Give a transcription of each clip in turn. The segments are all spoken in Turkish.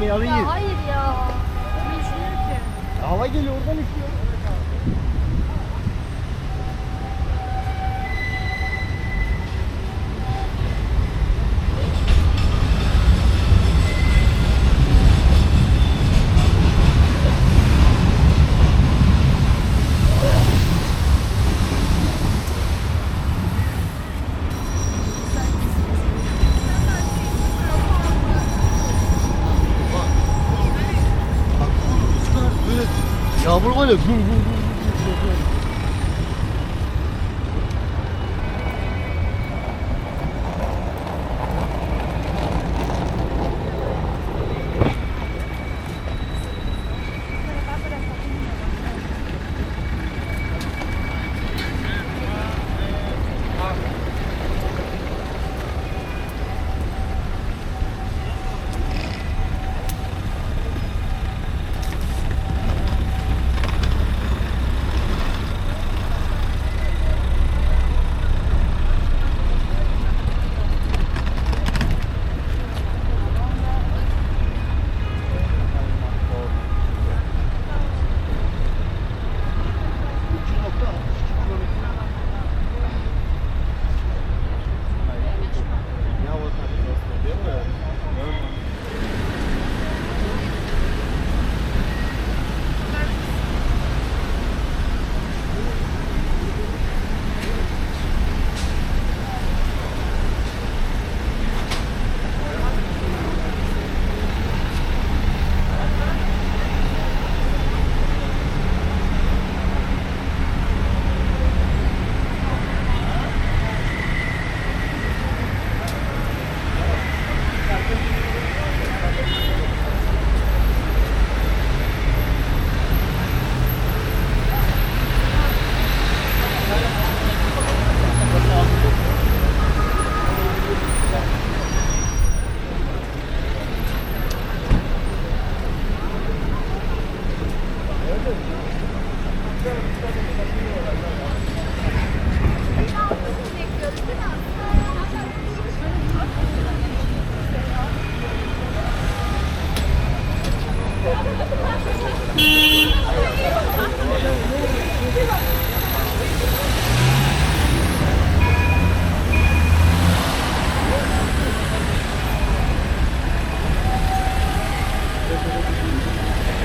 ekmeği alayım. Ya hayır ya. Ne üşüyor ki? Hava geliyor oradan üşüyor. Böyle yağmur var ya.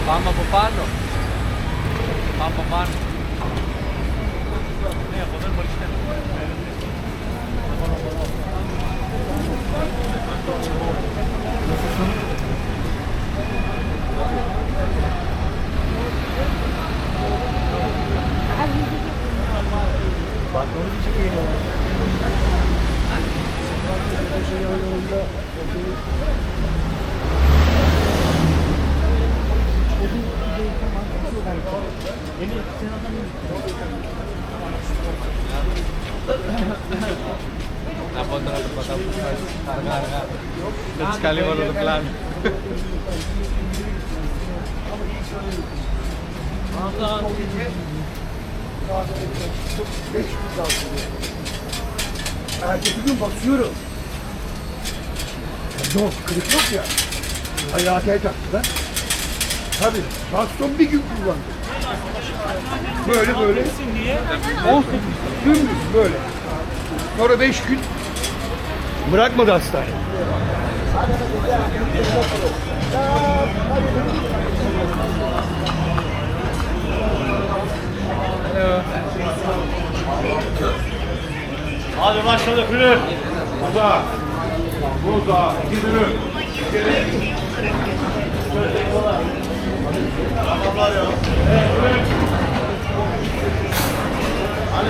Πάμε από πάνω. Πάμε από πάνω. Ναι, από εδώ μπορείς να. Από τώρα το πατάω που φάει αργά-αργά. Δεν της καλεί όλο το πλάνο. Ertesi gün bakıyorum. Yok, kırık yok ya. Hayataya taktı da. Tabii, baston bir gün kullandı. Böyle böyle. 18 dümdüz böyle. Sonra 5 gün bırakmadı hastane. Hadi başladı Fülür. Burada. Burada. İki dürüm. Tamamlar ya. Hadi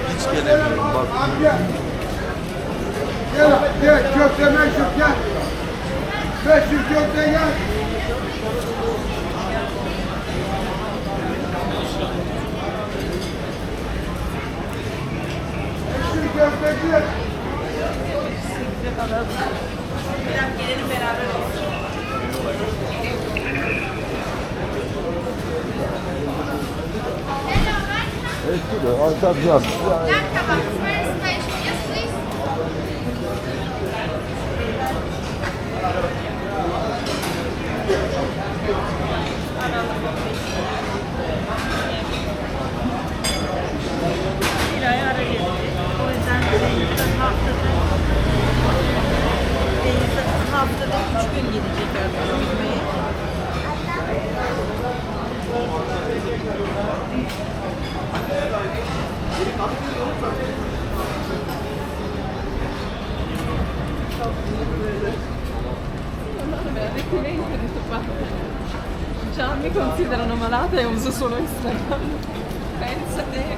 Hiç gelemiyorum bak. Gel, köfte meşhur gel. Meşhur köfte gel. Meşhur köfte gel. Gelelim beraber olsun. Eski de. Tabii. Bir ay ara gelecek. O yüzden haftada 3 gün gidecek artık uyumaya. Già mi considerano malata e uso solo Instagram. Pensate.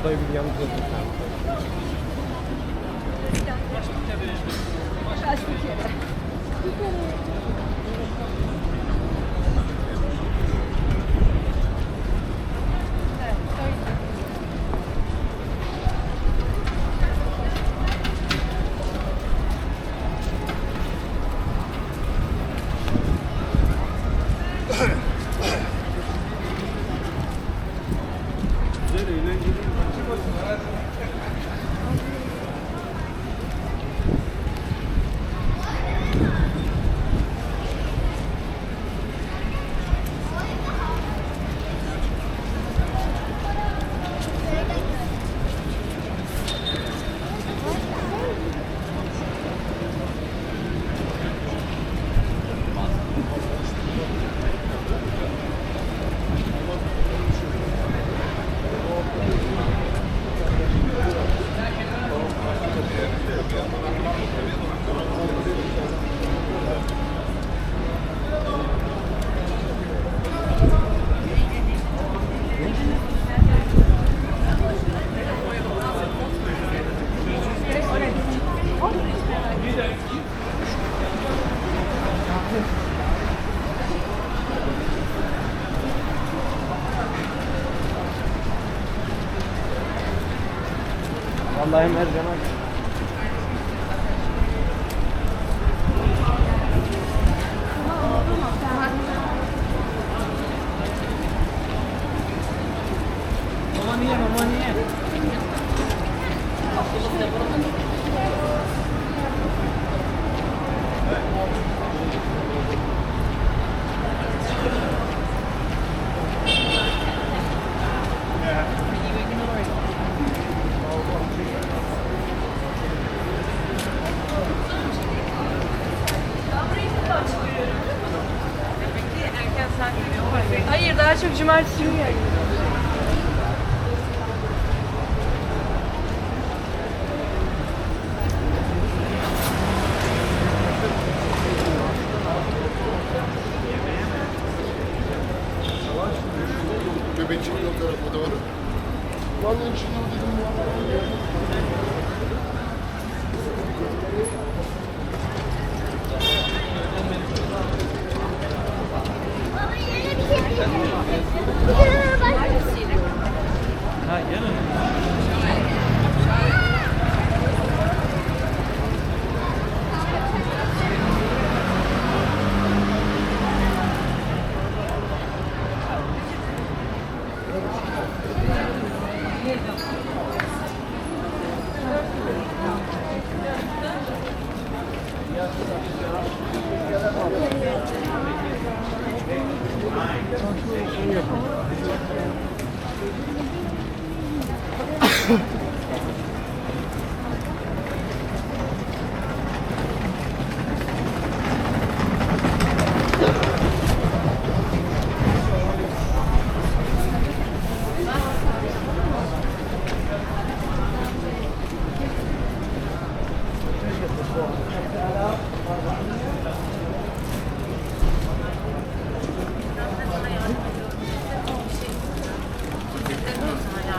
Dayı bir yalnız Kaç bir kere. Vallahi her zaman. Hayır, daha çok cumartesi günü yani. Göbekçinin o tarafa doğru. Vallahi şimdi o dedim ya. Ha yarın.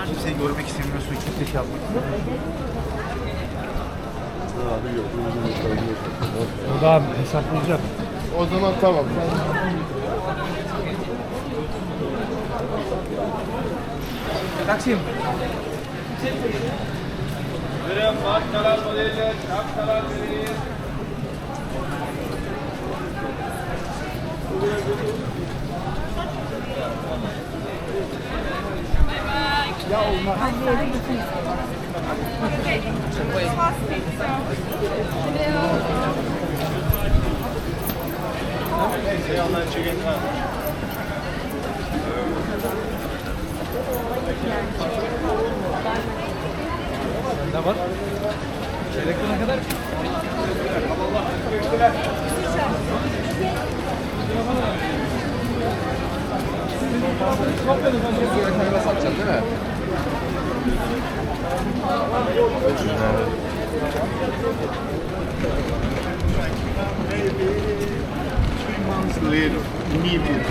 Kimseyi görmek istemiyorsun, kimse şey yapmak istemiyorsun. O da hesaplayacak. O zaman tamam. Taksim. Buyurun, markalar modeller, şapkalar vereyim. Ne var? Çeyrek ne kadar? Satacaksın değil mi? Later, immediately.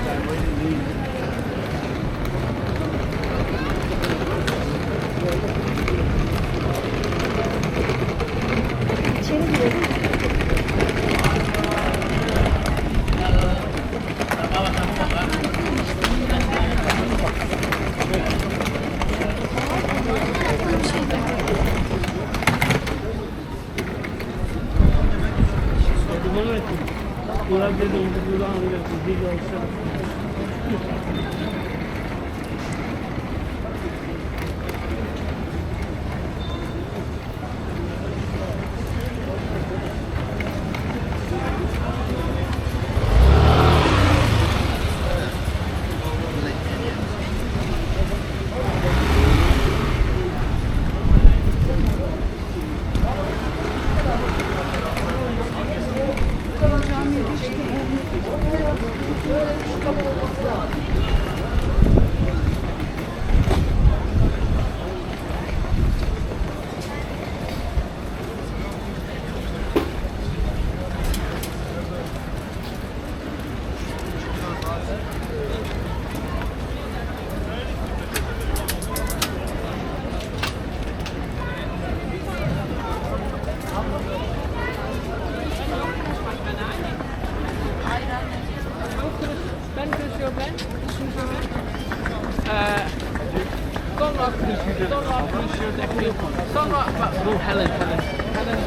Sonra bak bu Helen.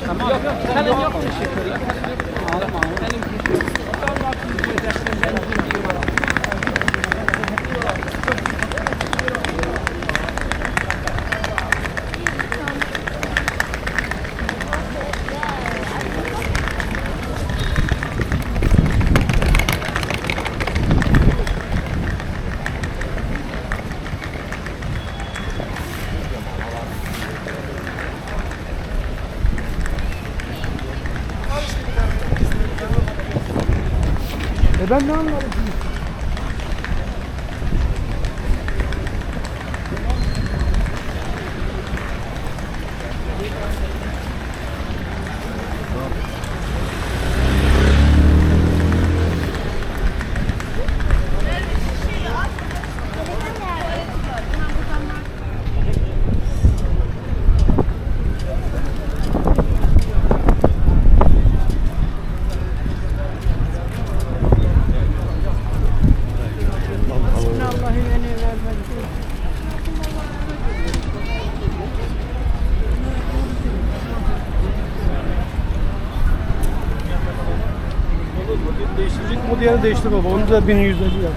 Tamam. Helen yok teşekkürler. Helen sonra ben gidiyorum. Ben ne anladım? Değiştirecek mi? O diğerini değiştir baba. Onu da 1150 yap.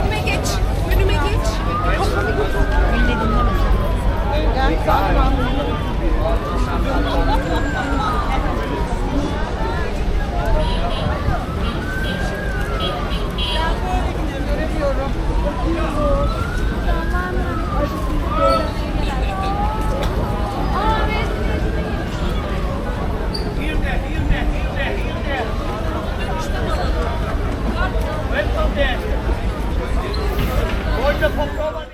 Önüme geç. de toprağa